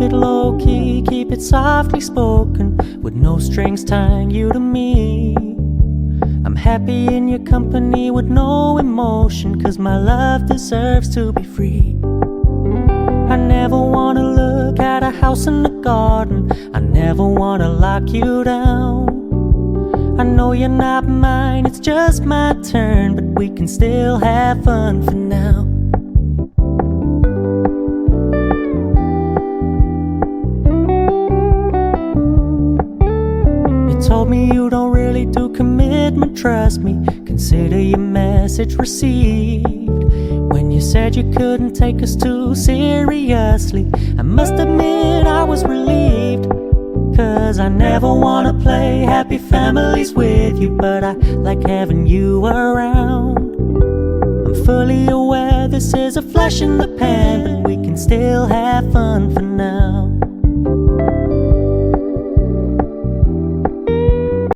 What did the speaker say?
Low-key, keep it softly spoken, with no strings tying you to me. I'm happy in your company with no emotion, 'cause my love deserves to be free. I never wanna look at a house in the garden, I never wanna lock you down. I know you're not mine, it's just my turn, but we can still have fun for now. Told me you don't really do commitment, trust me, consider your message received. When you said you couldn't take us too seriously, I must admit I was relieved. 'Cause I never wanna play happy families with you, but I like having you around. I'm fully aware this is a flash in the pan, but we can still have fun for